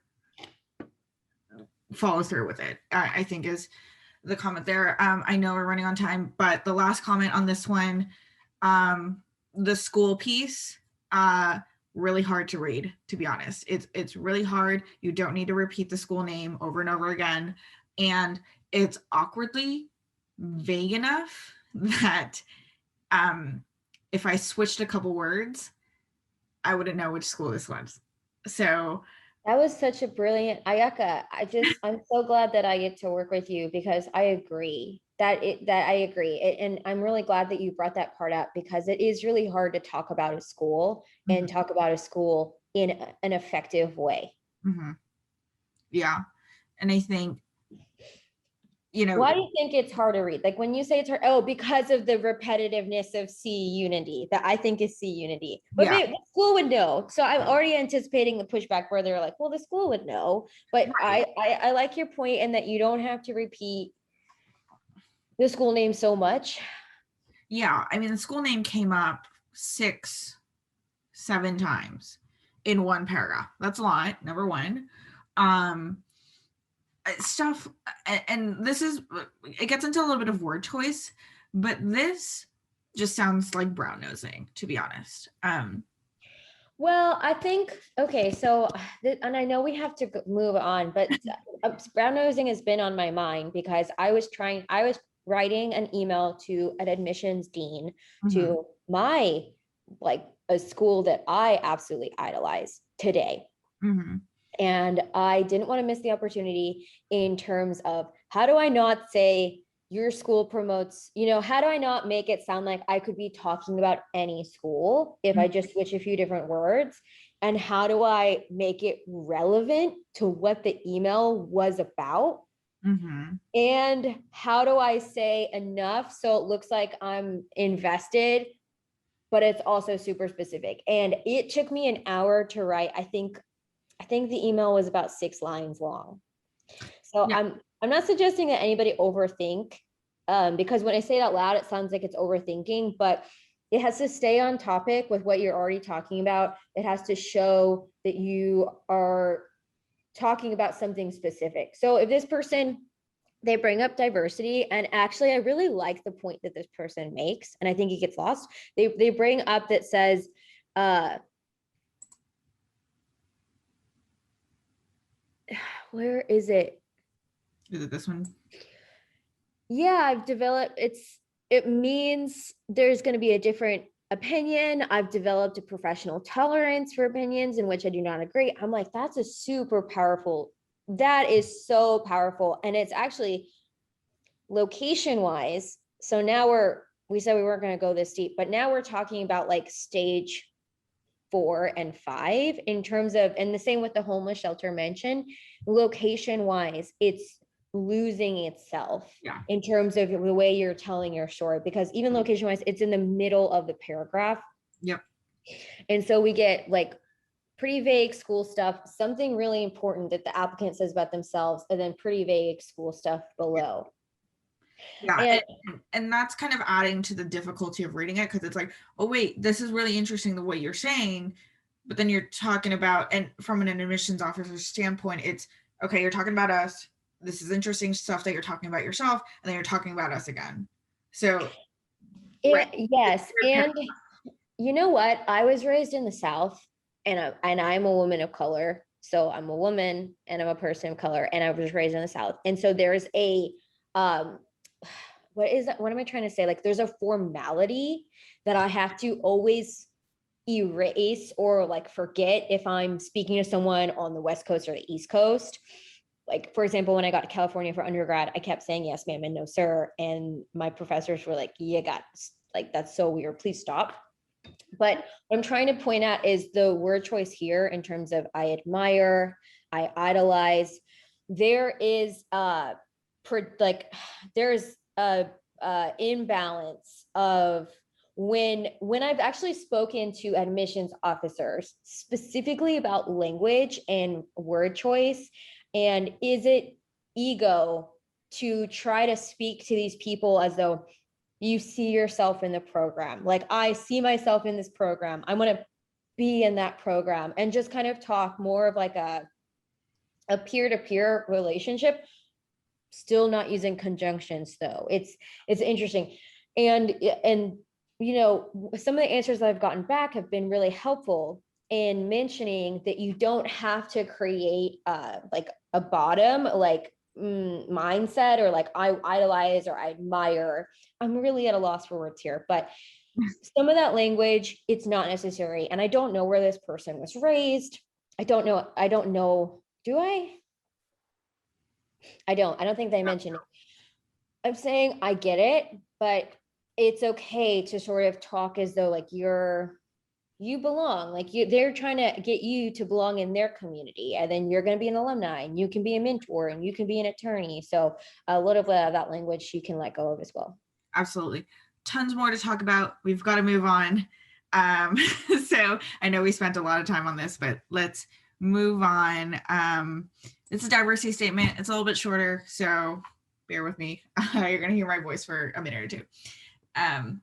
follow through with it, I think is the comment there. I know we're running on time, but the last comment on this one, the school piece, really hard to read, to be honest. It's really hard. You don't need to repeat the school name over and over again. And it's awkwardly vague enough that if I switched a couple words, I wouldn't know which school this was. So That was such a brilliant Ayaka. I'm so glad that I get to work with you because I agree that I agree. And I'm really glad that you brought that part up because it is really hard to talk about a school and talk about a school in an effective way. Yeah. And I think, why do you think it's hard to read? Like when you say it's hard, oh, because of the repetitiveness of C unity that I think is C unity. But yeah, maybe the school would know. So I'm already anticipating the pushback where they're like, well, the school would know. But right. I like your point in that you don't have to repeat the school name so much. Yeah. I mean, the school name came up 6-7 times in one paragraph. That's a lot, number one. Stuff, and this is, it gets into a little bit of word choice, but this just sounds like brown nosing, to be honest. Well, I think, okay, so, and I know we have to move on, but brown nosing has been on my mind because I was writing an email to an admissions dean to my, like, a school that I absolutely idolize today. And I didn't want to miss the opportunity in terms of how do I not say your school promotes, how do I not make it sound like I could be talking about any school if I just switch a few different words? And how do I make it relevant to what the email was about? Mm-hmm. And how do I say enough so it looks like I'm invested, but it's also super specific? And it took me an hour to write. I think the email was about 6 lines long. So Yeah. I'm not suggesting that anybody overthink, because when I say it out loud, it sounds like it's overthinking, but it has to stay on topic with what you're already talking about. It has to show that you are talking about something specific. So if this person, they bring up diversity, and actually I really like the point that this person makes, and I think it gets lost. They bring up that says, where is it? Is it this one? Yeah, I've developed, it means there's going to be a different opinion. I've developed a professional tolerance for opinions in which I do not agree. I'm like, that's a super powerful, that is so powerful. And it's actually location wise. So now we said we weren't going to go this deep, but now we're talking about like stage 4 and 5 in terms of, and the same with the homeless shelter mentioned, location wise, it's losing itself Yeah. in terms of the way you're telling your story, because even location wise, it's in the middle of the paragraph. Yep. And so we get like pretty vague school stuff, something really important that the applicant says about themselves, and then pretty vague school stuff below. Yeah. And And that's kind of adding to the difficulty of reading it, because it's like, oh, wait, this is really interesting the way you're saying. But then you're talking about, and from an admissions officer's standpoint, it's okay, you're talking about us. This is interesting stuff that you're talking about yourself, and then you're talking about us again. So, right. yes, and you know what? I was raised in the South, and I'm a woman of color. So I'm a woman and I'm a person of color, and I was raised in the South. And so there's a um what is that? What am I trying to say? Like there's a formality that I have to always erase or like forget if I'm speaking to someone on the West Coast or the East Coast. Like, for example, when I got to California for undergrad, I kept saying yes, ma'am, and no, sir. And my professors were like, you got, like, that's so weird. Please stop. But what I'm trying to point out is the word choice here in terms of I admire, I idolize. There is like there's a imbalance of when I've actually spoken to admissions officers specifically about language and word choice, and is it ego to try to speak to these people as though you see yourself in the program. Like, I see myself in this program. I want to be in that program, and just kind of talk more of like a peer-to-peer relationship, still not using conjunctions though. It's interesting. And you know, some of the answers that I've gotten back have been really helpful in mentioning that you don't have to create like a bottom like mindset, or like I idolize or I admire. I'm really at a loss for words here, but some of that language, it's not necessary. And I don't know where this person was raised. I don't know. Do I? I don't think they mentioned it. I'm saying I get it, but it's okay to sort of talk as though like you belong, like they're trying to get you to belong in their community, and then you're going to be an alumni, and you can be a mentor, and you can be an attorney. So a lot of that language you can let go of as well. Absolutely. Tons more to talk about. We've got to move on. So I know we spent a lot of time on this, but let's move on. It's a diversity statement. It's a little bit shorter, so bear with me. You're going to hear my voice for a minute or two. On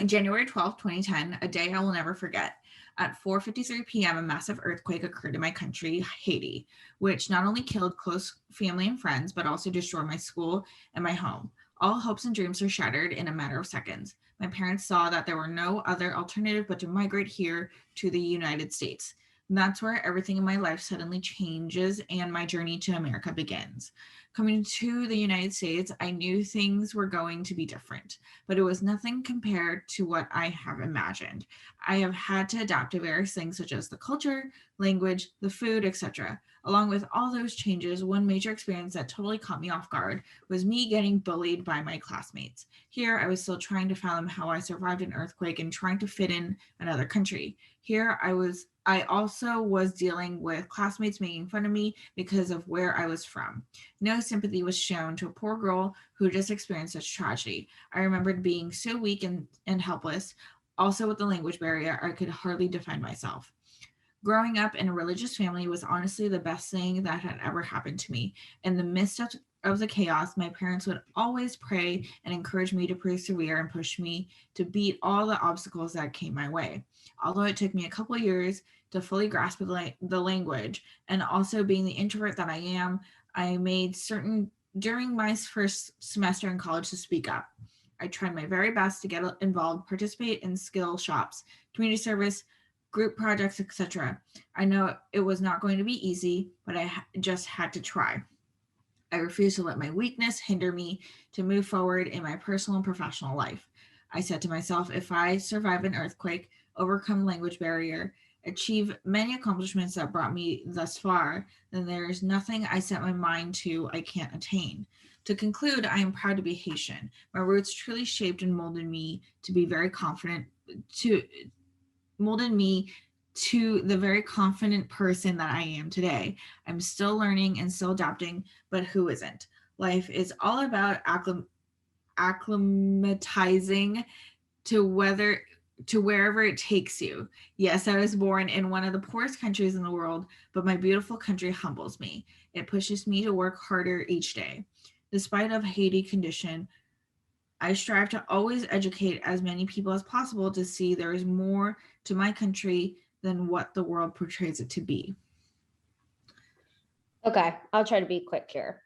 January 12th, 2010, a day I will never forget. At 4:53 p.m., a massive earthquake occurred in my country, Haiti, which not only killed close family and friends, but also destroyed my school and my home. All hopes and dreams were shattered in a matter of seconds. My parents saw that there were no other alternative but to migrate here to the United States. And that's where everything in my life suddenly changes and my journey to America begins. Coming to the United States, I knew things were going to be different, but it was nothing compared to what I have imagined. I have had to adapt to various things such as the culture, language, the food, etc. Along with all those changes, one major experience that totally caught me off guard was me getting bullied by my classmates. Here, I was still trying to fathom how I survived an earthquake and trying to fit in another country. Here, I also was dealing with classmates making fun of me because of where I was from. No sympathy was shown to a poor girl who just experienced such tragedy. I remembered being so weak and helpless. Also, with the language barrier, I could hardly defend myself. Growing up in a religious family was honestly the best thing that had ever happened to me. In the midst of the chaos, my parents would always pray and encourage me to persevere and push me to beat all the obstacles that came my way. Although it took me a couple of years to fully grasp the language, and also being the introvert that I am, I made certain during my first semester in college to speak up. I tried my very best to get involved, participate in skill shops, community service, group projects, etc. I know it was not going to be easy, but I just had to try. I refused to let my weakness hinder me to move forward in my personal and professional life. I said to myself, if I survive an earthquake, overcome language barrier, achieve many accomplishments that brought me thus far, then there is nothing I set my mind to I can't attain. To conclude, I am proud to be Haitian. My roots truly shaped and to molded me to the very confident person that I am today. I'm still learning and still adapting, but who isn't? Life is all about acclimatizing to whether to wherever it takes you. Yes, I was born in one of the poorest countries in the world, but my beautiful country humbles me. It pushes me to work harder each day. Despite of Haiti condition, I strive to always educate as many people as possible to see there is more to my country than what the world portrays it to be. Okay, I'll try to be quick here.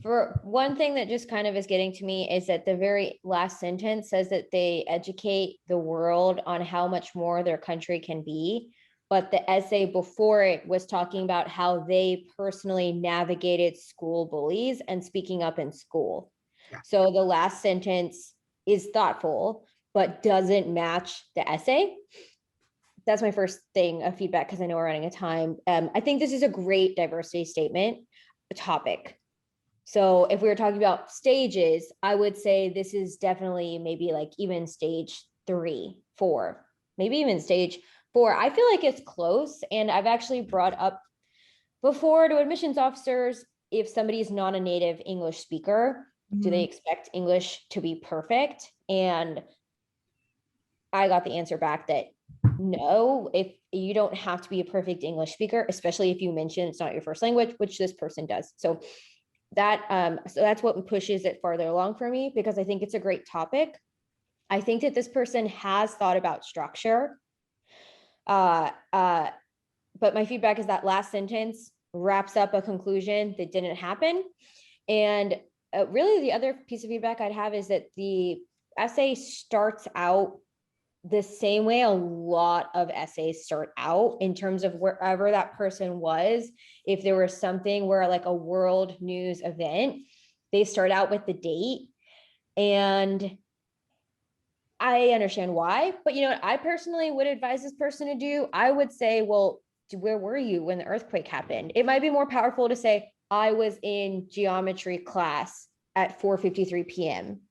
For one thing that just kind of is getting to me is that the very last sentence says that they educate the world on how much more their country can be. But the essay before it was talking about how they personally navigated school bullies and speaking up in school. Yeah. So the last sentence is thoughtful, but doesn't match the essay. That's my first thing of feedback because I know we're running out of time. I think this is a great diversity statement topic. So if we were talking about stages, I would say this is definitely maybe like even stage 3, 4, maybe even stage 4. I feel like it's close. And I've actually brought up before to admissions officers, if somebody is not a native English speaker, do they expect English to be perfect? And I got the answer back that no, if you don't have to be a perfect English speaker, especially if you mention it's not your first language, which this person does. So that's what pushes it farther along for me, because I think it's a great topic. I think that this person has thought about structure. But my feedback is that last sentence wraps up a conclusion that didn't happen. And really the other piece of feedback I'd have is that the essay starts out the same way a lot of essays start out, in terms of wherever that person was. If there was something where like a world news event, they start out with the date. And I understand why, but you know what I personally would advise this person to do? I would say, well, where were you when the earthquake happened? It might be more powerful to say, I was in geometry class at 4:53 p.m.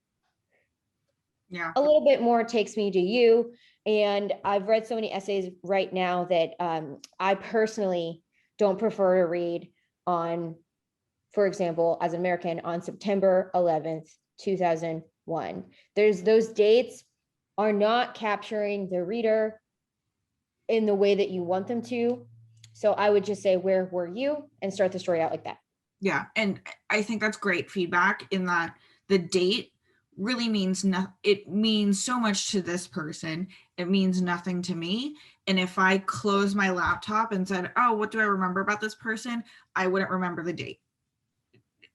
Yeah. A little bit more takes me to you. And I've read so many essays right now that I personally don't prefer to read on, for example, as an American, on September 11th, 2001. Those dates are not capturing the reader in the way that you want them to. So I would just say, where were you? And start the story out like that. Yeah. And I think that's great feedback in that the date really means it means so much to this person. It means nothing to me. And if I close my laptop and said, oh, what do I remember about this person? I wouldn't remember the date,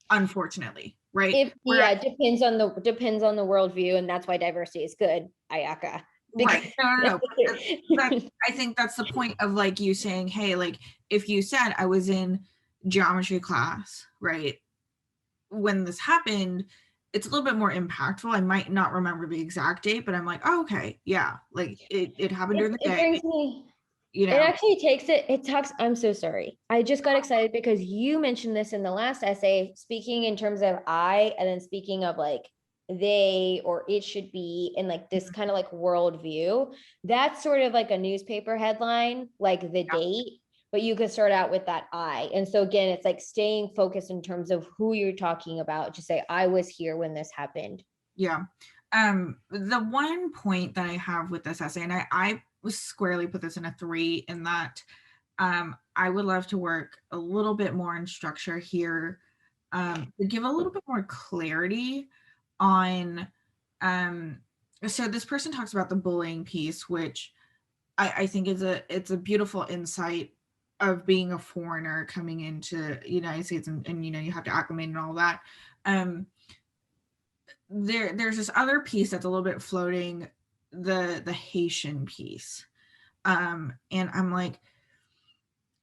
unfortunately. Right. Yeah, it depends on the worldview, and that's why diversity is good, Ayaka. Right. No. I think that's the point of like you saying, hey, like if you said I was in geometry class, right, when this happened, it's a little bit more impactful. I might not remember the exact date, but I'm like, oh, okay, yeah, like it happened during the day. Brings me, you know, it actually it talks. I'm so sorry. I just got excited because you mentioned this in the last essay, speaking in terms of I, and then speaking of like they or it should be, in like this kind of like worldview. That's sort of like a newspaper headline, like the date. but you could start out with that I. And so again, it's like staying focused in terms of who you're talking about. Just say, I was here when this happened. Yeah. The one point that I have with this essay, and I was squarely put this in a 3, in that I would love to work a little bit more in structure here, to give a little bit more clarity on, so this person talks about the bullying piece, which I think it's a beautiful insight of being a foreigner coming into the United States, and you have to acclimate and all that. There's this other piece that's a little bit floating, the Haitian piece. And I'm like,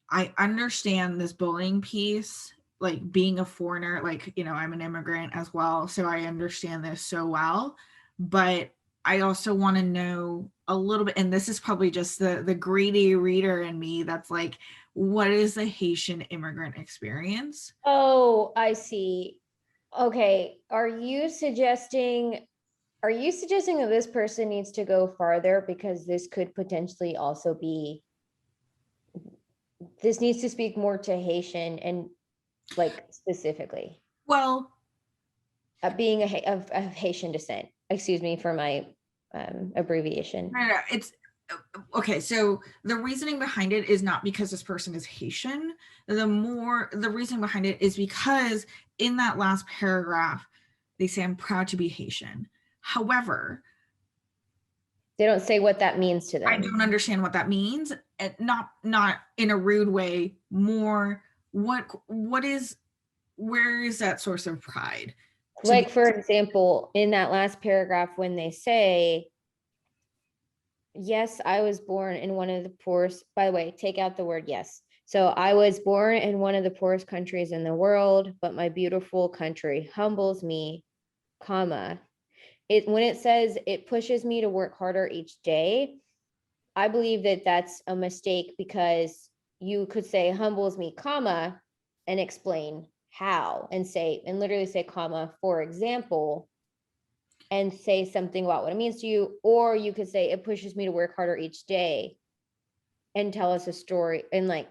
I understand this bullying piece, like being a foreigner, like, I'm an immigrant as well, so I understand this so well. But I also want to know a little bit, and this is probably just the greedy reader in me that's like, what is the Haitian immigrant experience? Oh, I see. Okay. Are you suggesting that this person needs to go farther, because this could potentially also be, this needs to speak more to Haitian, and like specifically Well, being of Haitian descent. Excuse me for my abbreviation. no, it's okay. So the reasoning behind it is not because this person is Haitian. The reason behind it is because in that last paragraph, they say, I'm proud to be Haitian. However, They don't say what that means to I them. don't understand what that means, and not in a rude way. More, what is, where is that source of pride? Like, for example, in that last paragraph, when they say, yes, I was born in one of the poorest, by the way, take out the word yes. So I was born in one of the poorest countries in the world, but my beautiful country humbles me, comma. When it says it pushes me to work harder each day, I believe that that's a mistake, because you could say humbles me, comma, and explain how, and literally say, comma, for example, and say something about what it means to you. Or you could say it pushes me to work harder each day, and tell us a story, and like,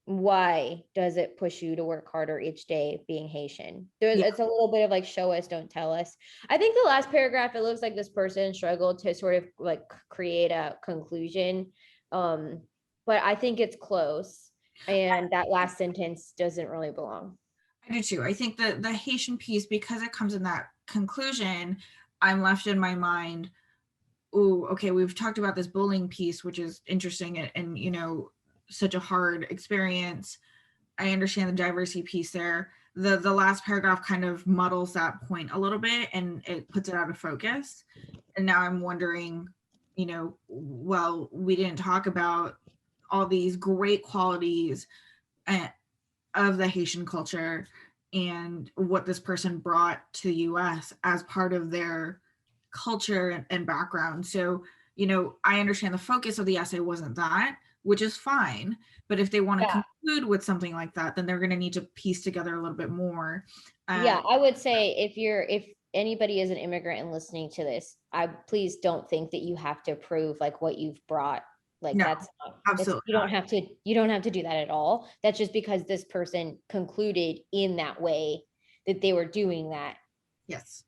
why does it push you to work harder each day being Haitian? Yeah. It's a little bit of like, show us, don't tell us. I think the last paragraph, it looks like this person struggled to sort of like create a conclusion. But I think it's close. And that last sentence doesn't really belong. I do too. I think that the Haitian piece, because it comes in that conclusion, I'm left in my mind, oh, okay, we've talked about this bullying piece, which is interesting, and such a hard experience. I understand the diversity piece there. The last paragraph kind of muddles that point a little bit, and it puts it out of focus. And now I'm wondering, well, we didn't talk about all these great qualities of the Haitian culture and what this person brought to the US as part of their culture and background. So, I understand the focus of the essay wasn't that, which is fine. But if they want to Yeah. conclude with something like that, then they're going to need to piece together a little bit more. Yeah, I would say, if anybody is an immigrant and listening to this, I please don't think that you have to prove like what you've brought. Like, No, that's not, absolutely you don't have to, do that at all. That's just because this person concluded in that way that they were doing that. yes.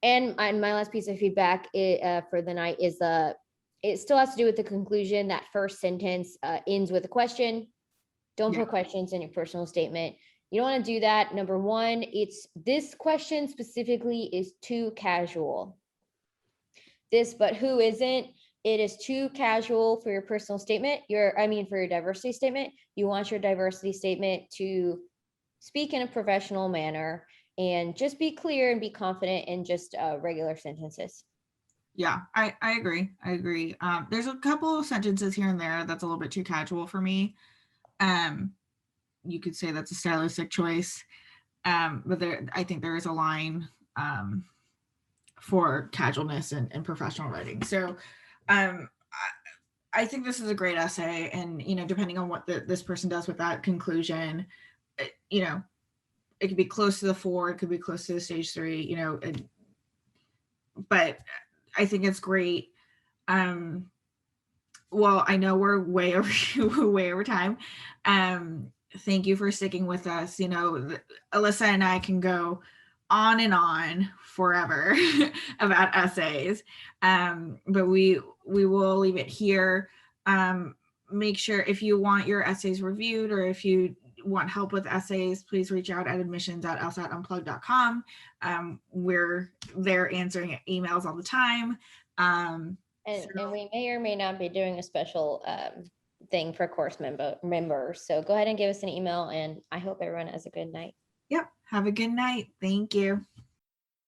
And my last piece of feedback for the night is it still has to do with the conclusion. That first sentence ends with a question. Don't put questions in your personal statement. You don't want to do that. Number one, this question specifically is too casual. But who isn't? It is too casual for your personal statement. For your diversity statement. You want your diversity statement to speak in a professional manner, and just be clear and be confident in just regular sentences. Yeah, I agree. I agree. There's a couple of sentences here and there that's a little bit too casual for me. You could say that's a stylistic choice. But I think there is a line for casualness and professional writing. So I think this is a great essay, and depending on what this person does with that conclusion, it could be close to the 4, it could be close to the stage 3, but I think it's great. well, I know we're way over way over time. Thank you for sticking with us. Alyssa and I can go on and on forever about essays. But we will leave it here. Make sure if you want your essays reviewed, or if you want help with essays, please reach out at admissions@lsatunplugged.com. We're there answering emails all the time. And we may or may not be doing a special thing for course members. So go ahead and give us an email, and I hope everyone has a good night. Yep. Have a good night. Thank you.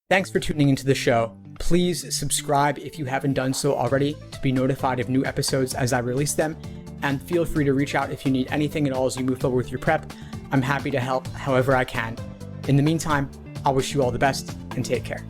Thanks for tuning into the show. Please subscribe if you haven't done so already to be notified of new episodes as I release them. And feel free to reach out if you need anything at all as you move forward with your prep. I'm happy to help however I can. In the meantime, I wish you all the best and take care.